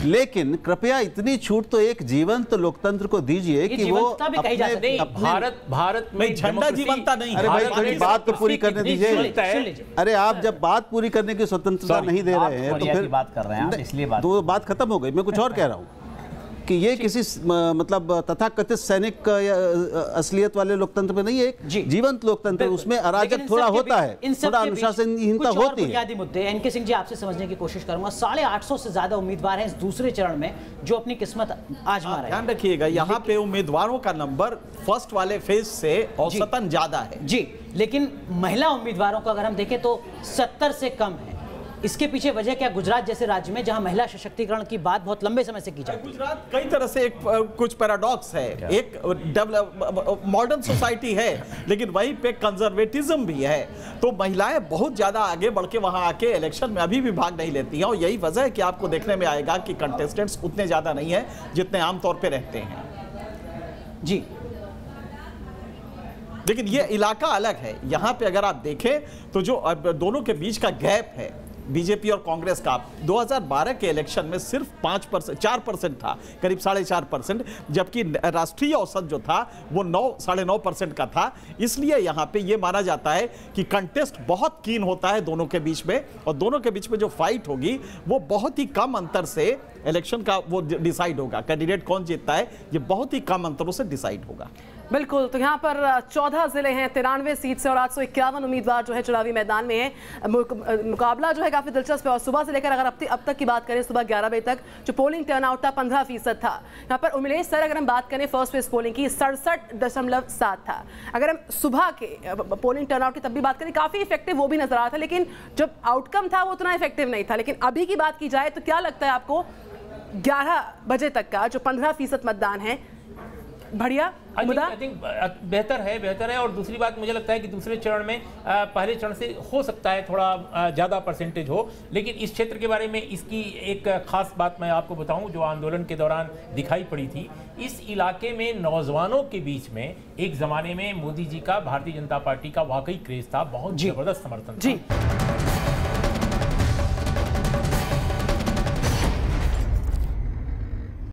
लेकिन कृपया इतनी छूट तो एक जीवंत लोकतंत्र को दीजिए कि वो भारत में झंडा जीवंता नहीं। अरे भाई थोड़ी बात तो पूरी करने दीजिए। अरे आप जब बात पूरी करने की स्वतंत्रता नहीं दे रहे हैं तो फिर बात कर रहे हैं, इसलिए तो बात खत्म हो गई। मैं कुछ और कह रहा हूँ कि ये किसी मतलब तथाकथित सैनिक या असलियत वाले लोकतंत्र में नहीं है, एक जीवंत लोकतंत्र, उसमें अराजक थोड़ा होता है, थोड़ा अनुशासनहीनता होती है। बुनियादी मुद्दे एनके सिंह जी आपसे समझने की कोशिश करूंगा। 850 से ज्यादा उम्मीदवार हैं इस दूसरे चरण में जो अपनी किस्मत आजमा रहे हैं। ध्यान रखिएगा, यहाँ पे उम्मीदवारों का नंबर फर्स्ट वाले फेज से औसतन ज्यादा है जी, लेकिन महिला उम्मीदवारों को अगर हम देखें तो 70 से कम है। इसके पीछे वजह क्या? गुजरात जैसे राज्य में जहां महिला सशक्तिकरण की बात बहुत लंबे समय से की जाती है। गुजरात कई तरह से कुछ पैराडॉक्स है, एक मॉडर्न सोसाइटी है लेकिन वहीं पे कंजर्वेटिज्म भी है, तो महिलाएं बहुत ज्यादा आगे बढ़ के वहां आके इलेक्शन में अभी भी भाग नहीं लेती हैं, और यही वजह है कि आपको देखने में आएगा कि कंटेस्टेंट्स उतने ज्यादा नहीं है जितने आमतौर पर रहते हैं। जी लेकिन ये इलाका अलग है। यहाँ पे अगर आप देखें तो जो दोनों के बीच का गैप है बीजेपी और कांग्रेस का, 2012 के इलेक्शन में सिर्फ 4% था, करीब 4.5%, जबकि राष्ट्रीय औसत जो था वो 9-9.5% का था। इसलिए यहाँ पे ये माना जाता है कि कंटेस्ट बहुत कीन होता है दोनों के बीच में, और दोनों के बीच में जो फाइट होगी वो बहुत ही कम अंतर से इलेक्शन का वो डिसाइड होगा। कैंडिडेट कौन जीतता है ये बहुत ही कम अंतरों से डिसाइड होगा। बिल्कुल, तो यहाँ पर 14 जिले हैं, 93 सीट से, और 851 उम्मीदवार जो है चुनावी मैदान में है। मुकाबला जो है काफ़ी दिलचस्प है। और सुबह से लेकर अगर अब तक की बात करें, सुबह 11 बजे तक जो पोलिंग टर्नआउट था 15% था। यहाँ पर उम्मीद सर अगर हम बात करें फर्स्ट फेज पोलिंग की 67.7 था। अगर हम सुबह के पोलिंग टर्नआउट की तब भी बात करें काफ़ी इफेक्टिव वो भी नजर आ रहा था, लेकिन जब आउटकम था वो उतना इफेक्टिव नहीं था। लेकिन अभी की बात की जाए तो क्या लगता है आपको 11 बजे तक का जो 15% मतदान है बढ़िया? आई थिंक बेहतर है। और दूसरी बात मुझे लगता है कि दूसरे चरण में पहले चरण से हो सकता है थोड़ा ज़्यादा परसेंटेज हो, लेकिन इस क्षेत्र के बारे में इसकी एक खास बात मैं आपको बताऊं जो आंदोलन के दौरान दिखाई पड़ी थी। इस इलाके में नौजवानों के बीच में एक ज़माने में मोदी जी का भारतीय जनता पार्टी का वाकई क्रेज था, बहुत ज़बरदस्त समर्थन था।